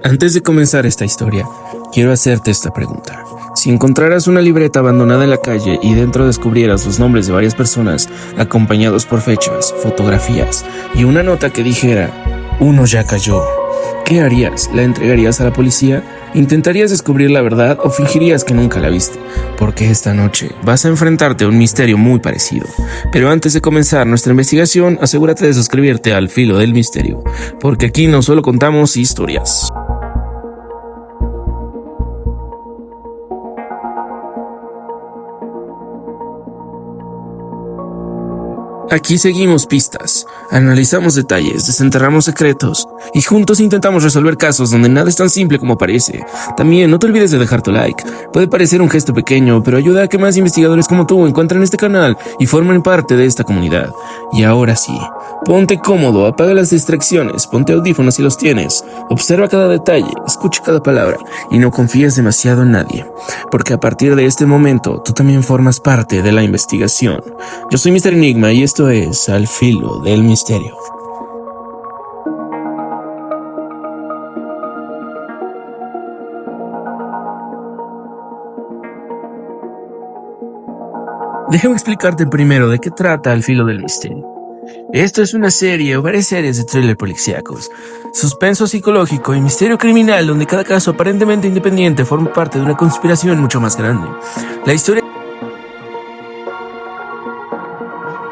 Antes de comenzar esta historia, quiero hacerte esta pregunta. Si encontraras una libreta abandonada en la calle y dentro descubrieras los nombres de varias personas, acompañados por fechas, fotografías y una nota que dijera, uno ya cayó, ¿qué harías? ¿La entregarías a la policía? ¿Intentarías descubrir la verdad o fingirías que nunca la viste? Porque esta noche vas a enfrentarte a un misterio muy parecido. Pero antes de comenzar nuestra investigación, asegúrate de suscribirte al Filo del Misterio, porque aquí no solo contamos historias. Aquí seguimos pistas, analizamos detalles, desenterramos secretos y juntos intentamos resolver casos donde nada es tan simple como parece. También no te olvides de dejar tu like. Puede parecer un gesto pequeño, pero ayuda a que más investigadores como tú encuentren este canal y formen parte de esta comunidad. Y ahora sí, ponte cómodo, apaga las distracciones, ponte audífonos si los tienes, observa cada detalle, escucha cada palabra y no confíes demasiado en nadie, porque a partir de este momento tú también formas parte de la investigación. Yo soy Mr. Enigma y esto es Al Filo del Misterio. Déjame explicarte primero de qué trata Al Filo del Misterio. Esto es una serie o varias series de thriller policíacos, suspenso psicológico y misterio criminal donde cada caso aparentemente independiente forma parte de una conspiración mucho más grande. La historia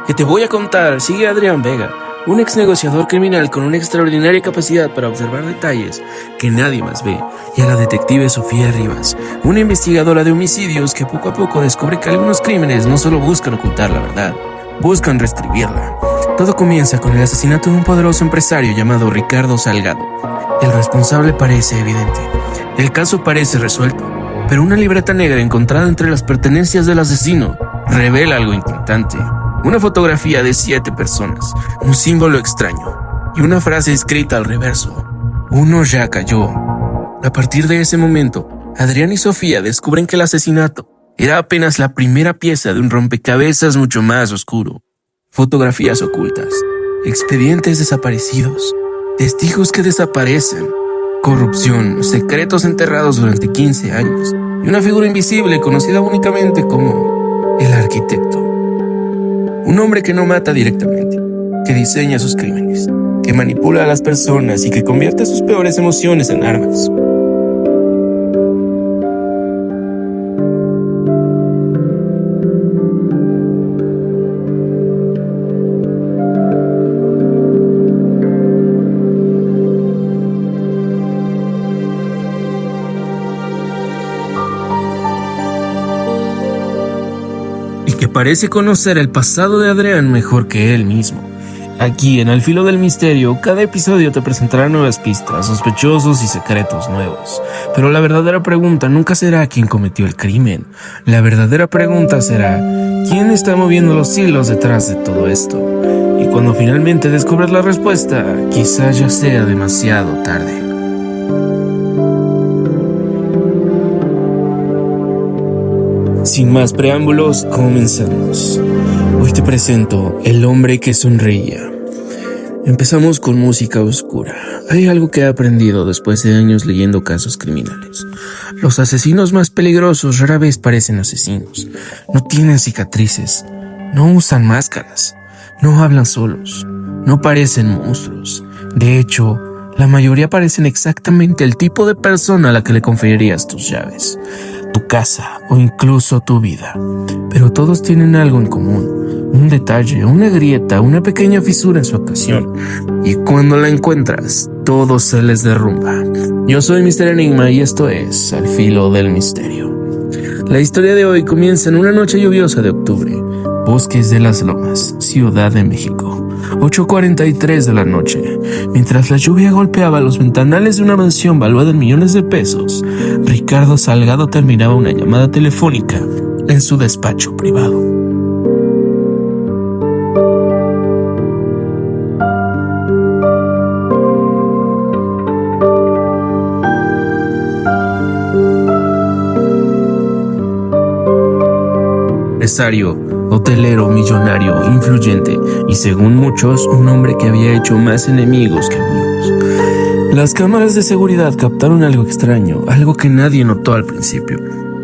que te voy a contar sigue a Adrián Vega, un ex negociador criminal con una extraordinaria capacidad para observar detalles que nadie más ve, y a la detective Sofía Rivas, una investigadora de homicidios que poco a poco descubre que algunos crímenes no solo buscan ocultar la verdad, buscan reescribirla. Todo comienza con el asesinato de un poderoso empresario llamado Ricardo Salgado. El responsable parece evidente. El caso parece resuelto, pero una libreta negra encontrada entre las pertenencias del asesino revela algo inquietante. Una fotografía de 7 personas, un símbolo extraño y una frase escrita al reverso. Uno ya cayó. A partir de ese momento, Adrián y Sofía descubren que el asesinato era apenas la primera pieza de un rompecabezas mucho más oscuro. Fotografías ocultas, expedientes desaparecidos, testigos que desaparecen, corrupción, secretos enterrados durante 15 años y una figura invisible conocida únicamente como el arquitecto. Un hombre que no mata directamente, que diseña sus crímenes, que manipula a las personas y que convierte sus peores emociones en armas. Que parece conocer el pasado de Adrián mejor que él mismo. Aquí en Al Filo del Misterio, cada episodio te presentará nuevas pistas, sospechosos y secretos nuevos. Pero la verdadera pregunta nunca será quién cometió el crimen. La verdadera pregunta será quién está moviendo los hilos detrás de todo esto. Y cuando finalmente descubras la respuesta, quizás ya sea demasiado tarde. Sin más preámbulos, comenzamos. Hoy te presento El hombre que sonreía. Empezamos con música oscura. Hay algo que he aprendido después de años leyendo casos criminales. Los asesinos más peligrosos rara vez parecen asesinos. No tienen cicatrices, no usan máscaras, no hablan solos, no parecen monstruos. De hecho, la mayoría parecen exactamente el tipo de persona a la que le conferirías tus llaves, tu casa o incluso tu vida. Pero todos tienen algo en común, un detalle, una grieta, una pequeña fisura en su actuación. Y cuando la encuentras, todo se les derrumba. Yo soy Mr. Enigma y esto es Al Filo del Misterio. La historia de hoy comienza en una noche lluviosa de octubre. Bosques de las Lomas, Ciudad de México. 8:43 de la noche. Mientras la lluvia golpeaba los ventanales de una mansión valuada en millones de pesos, Ricardo Salgado terminaba una llamada telefónica en su despacho privado. Empresario, hotelero, millonario, influyente y según muchos, un hombre que había hecho más enemigos que amigos. Las cámaras de seguridad captaron algo extraño, algo que nadie notó al principio.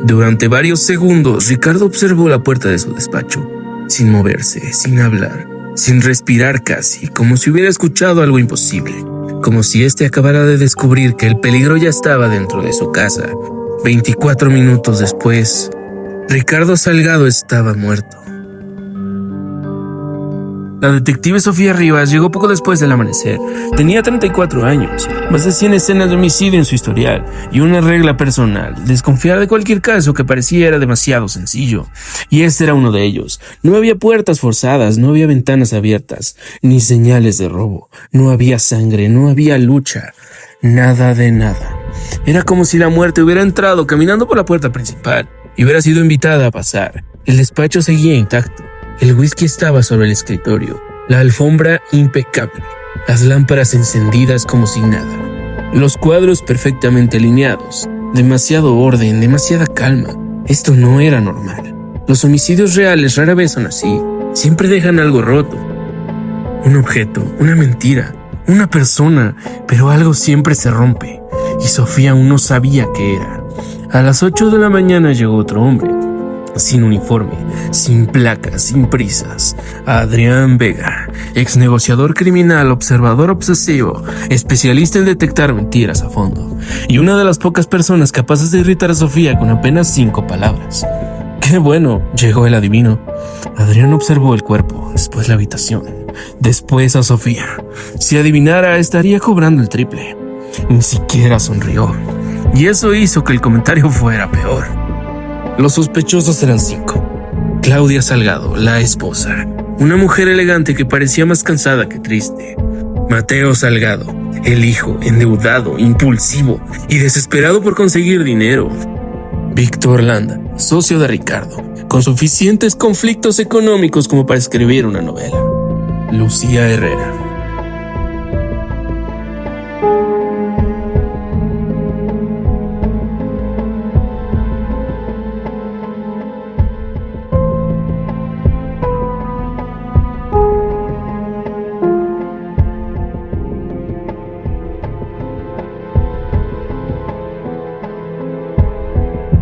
Durante varios segundos, Ricardo observó la puerta de su despacho, sin moverse, sin hablar, sin respirar casi, como si hubiera escuchado algo imposible, como si acabara de descubrir que el peligro ya estaba dentro de su casa. 24 minutos después, Ricardo Salgado estaba muerto. La detective Sofía Rivas llegó poco después del amanecer. Tenía 34 años, más de 100 escenas de homicidio en su historial y una regla personal: desconfiar de cualquier caso que pareciera demasiado sencillo. Y este era uno de ellos. No había puertas forzadas, no había ventanas abiertas, ni señales de robo. No había sangre, no había lucha. Nada de nada. Era como si la muerte hubiera entrado caminando por la puerta principal y hubiera sido invitada a pasar. El despacho seguía intacto. El whisky estaba sobre el escritorio, la alfombra impecable, las lámparas encendidas como si nada, los cuadros perfectamente alineados, demasiado orden, demasiada calma. Esto no era normal. Los homicidios reales rara vez son así, siempre dejan algo roto. Un objeto, una mentira, una persona, pero algo siempre se rompe, y Sofía aún no sabía qué era. A las 8 de la mañana llegó otro hombre, sin uniforme, sin placas, sin prisas. Adrián Vega, ex negociador criminal, observador obsesivo, especialista en detectar mentiras a fondo, y una de las pocas personas capaces de irritar a Sofía con apenas 5 palabras. ¡Qué bueno!, llegó el adivino. Adrián observó el cuerpo, después la habitación, después a Sofía. Si adivinara, estaría cobrando el triple. Ni siquiera sonrió, y eso hizo que el comentario fuera peor. Los sospechosos eran 5. Claudia Salgado, la esposa, una mujer elegante que parecía más cansada que triste. Mateo Salgado, el hijo, endeudado, impulsivo y desesperado por conseguir dinero. Víctor Landa, socio de Ricardo, con suficientes conflictos económicos como para escribir una novela. Lucía Herrera.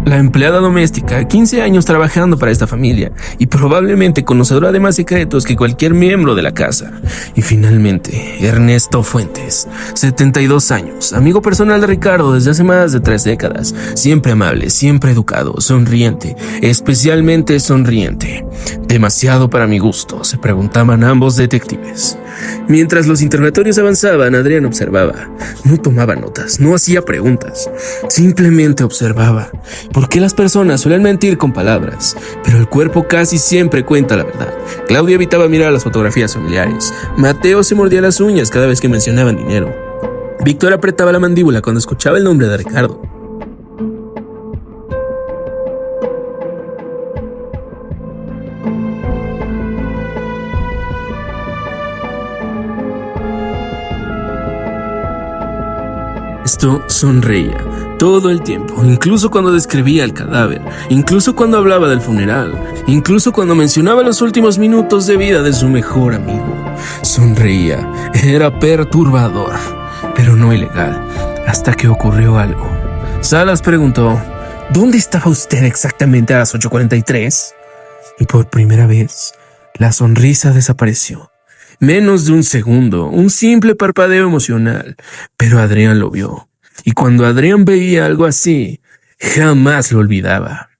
La empleada doméstica, 15 años trabajando para esta familia y probablemente conocedora de más secretos que cualquier miembro de la casa. Y finalmente, Ernesto Fuentes, 72 años, amigo personal de Ricardo desde hace más de 3 décadas, siempre amable, siempre educado, sonriente, especialmente sonriente. Demasiado para mi gusto, se preguntaban ambos detectives. Mientras los interrogatorios avanzaban, Adrián observaba. No tomaba notas, no hacía preguntas, simplemente observaba. ¿Por qué las personas suelen mentir con palabras? Pero el cuerpo casi siempre cuenta la verdad. Claudia evitaba mirar las fotografías familiares. Mateo se mordía las uñas cada vez que mencionaban dinero. Víctor apretaba la mandíbula cuando escuchaba el nombre de Ricardo. Esto sonreía todo el tiempo, incluso cuando describía el cadáver, incluso cuando hablaba del funeral, incluso cuando mencionaba los últimos minutos de vida de su mejor amigo. Sonreía, era perturbador, pero no ilegal, hasta que ocurrió algo. Salas preguntó: ¿dónde estaba usted exactamente a las 8:43? Y por primera vez, la sonrisa desapareció. Menos de un segundo, un simple parpadeo emocional, pero Adrián lo vio. Y cuando Adrián veía algo así, jamás lo olvidaba.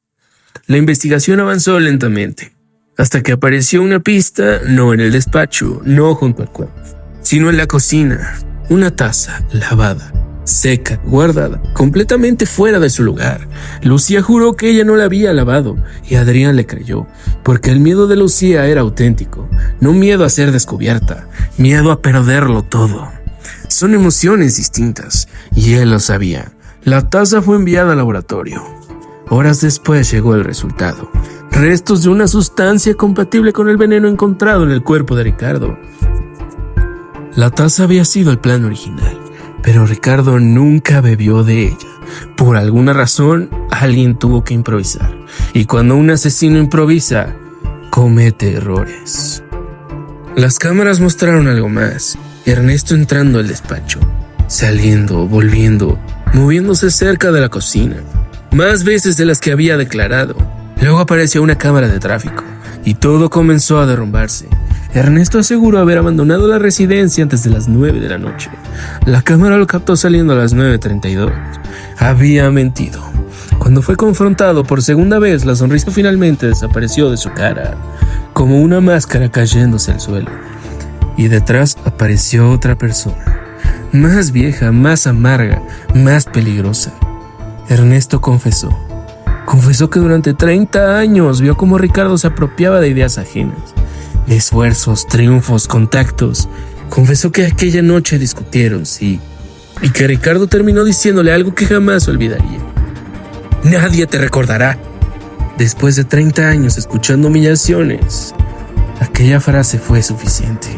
La investigación avanzó lentamente, hasta que apareció una pista, no en el despacho, no junto al cuerpo, sino en la cocina. Una taza lavada, seca, guardada, completamente fuera de su lugar. Lucía juró que ella no la había lavado, y Adrián le creyó, porque el miedo de Lucía era auténtico. No miedo a ser descubierta, miedo a perderlo todo. Son emociones distintas, y él lo sabía. La taza fue enviada al laboratorio. Horas después llegó el resultado: restos de una sustancia compatible con el veneno encontrado en el cuerpo de Ricardo. La taza había sido el plan original, pero Ricardo nunca bebió de ella. Por alguna razón, alguien tuvo que improvisar. Y cuando un asesino improvisa, comete errores. Las cámaras mostraron algo más. Ernesto entrando al despacho, saliendo, volviendo, moviéndose cerca de la cocina, más veces de las que había declarado. Luego apareció una cámara de tráfico y todo comenzó a derrumbarse. Ernesto aseguró haber abandonado la residencia antes de las 9 de la noche. La cámara lo captó saliendo a las 9:32. Había mentido. Cuando fue confrontado por segunda vez, la sonrisa finalmente desapareció de su cara, como una máscara cayéndose al suelo. Y detrás apareció otra persona, más vieja, más amarga, más peligrosa. Ernesto confesó que durante 30 años vio cómo Ricardo se apropiaba de ideas ajenas, de esfuerzos, triunfos, contactos. Confesó que aquella noche discutieron, sí, y que Ricardo terminó diciéndole algo que jamás olvidaría. Nadie te recordará. Después de 30 años escuchando humillaciones, aquella frase fue suficiente.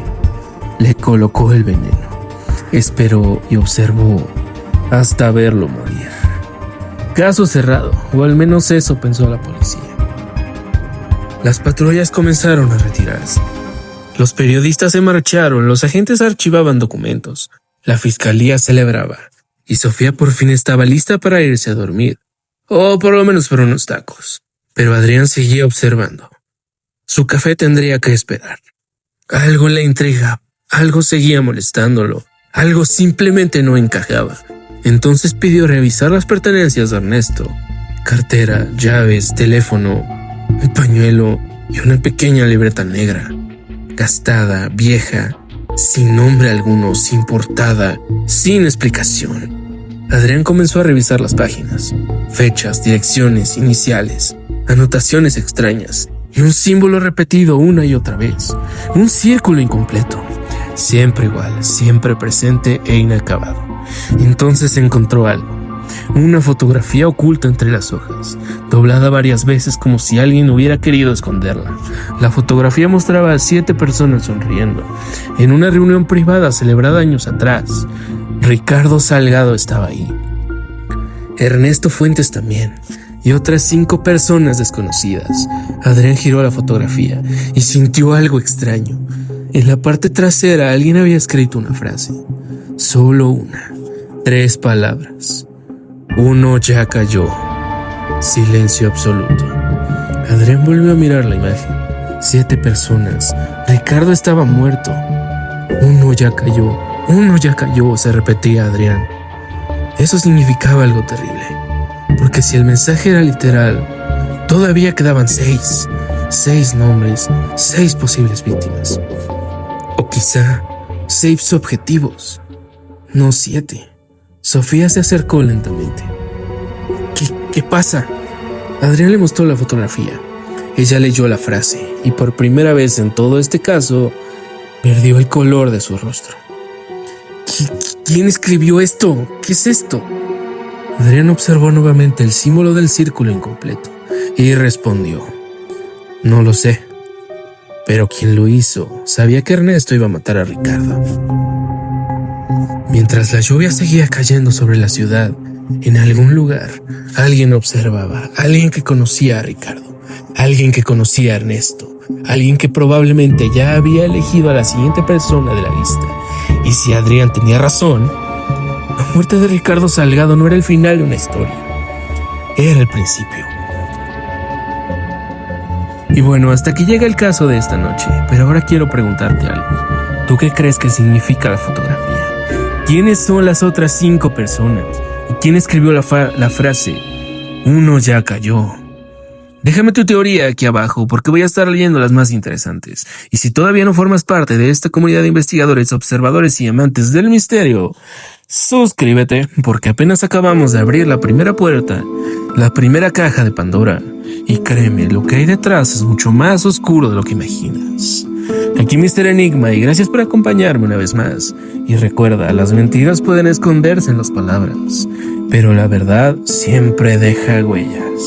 Le colocó el veneno. Esperó y observó hasta verlo morir. Caso cerrado, o al menos eso pensó la policía. Las patrullas comenzaron a retirarse. Los periodistas se marcharon, los agentes archivaban documentos, la fiscalía celebraba, y Sofía por fin estaba lista para irse a dormir, o por lo menos por unos tacos. Pero Adrián seguía observando. Su café tendría que esperar. Algo le intrigaba, algo seguía molestándolo, algo simplemente no encajaba. Entonces pidió revisar las pertenencias de Ernesto: cartera, llaves, teléfono, un pañuelo y una pequeña libreta negra, gastada, vieja, sin nombre alguno, sin portada, sin explicación. Adrián comenzó a revisar las páginas, fechas, direcciones, iniciales, anotaciones extrañas y un símbolo repetido una y otra vez, un círculo incompleto, siempre igual, siempre presente e inacabado. Entonces encontró algo, una fotografía oculta entre las hojas, doblada varias veces como si alguien hubiera querido esconderla. La fotografía mostraba a 7 personas sonriendo, en una reunión privada celebrada años atrás. Ricardo Salgado estaba ahí, Ernesto Fuentes también, y otras 5 personas desconocidas. Adrián giró la fotografía y sintió algo extraño. En la parte trasera alguien había escrito una frase, solo una, 3 palabras. Uno ya cayó. Silencio absoluto. Adrián volvió a mirar la imagen. 7 personas. Ricardo estaba muerto. Uno ya cayó, se repetía Adrián. Eso significaba algo terrible, porque si el mensaje era literal, todavía quedaban 6 nombres, 6 posibles víctimas. O quizá 6 objetivos, no 7. Sofía se acercó lentamente. ¿Qué pasa? Adrián le mostró la fotografía. Ella leyó la frase y por primera vez en todo este caso perdió el color de su rostro. ¿Quién escribió esto? ¿Qué es esto? Adrián observó nuevamente el símbolo del círculo incompleto y respondió: no lo sé, pero quien lo hizo sabía que Ernesto iba a matar a Ricardo. Mientras la lluvia seguía cayendo sobre la ciudad, en algún lugar, alguien observaba, alguien que conocía a Ricardo, alguien que conocía a Ernesto, alguien que probablemente ya había elegido a la siguiente persona de la lista. Y si Adrián tenía razón, la muerte de Ricardo Salgado no era el final de una historia, era el principio. Y bueno, hasta aquí llega el caso de esta noche, pero ahora quiero preguntarte algo. ¿Tú qué crees que significa la fotografía? ¿Quiénes son las otras 5 personas? ¿Y quién escribió la frase uno ya cayó? Déjame tu teoría aquí abajo, porque voy a estar leyendo las más interesantes. Y si todavía no formas parte de esta comunidad de investigadores, observadores y amantes del misterio, suscríbete, porque apenas acabamos de abrir la primera puerta, la primera caja de Pandora. Y créeme, lo que hay detrás es mucho más oscuro de lo que imaginas. Aquí Mr. Enigma, y gracias por acompañarme una vez más. Y recuerda, las mentiras pueden esconderse en las palabras, pero la verdad siempre deja huellas.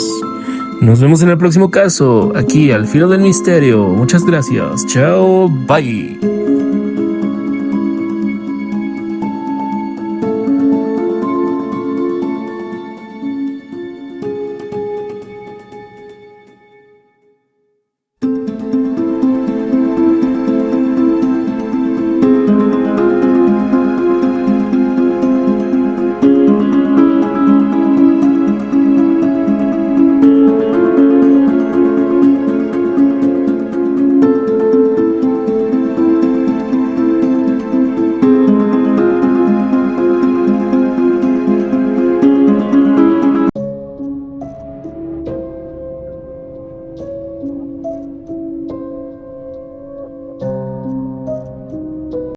Nos vemos en el próximo caso, aquí al filo del misterio. Muchas gracias. Chao, bye.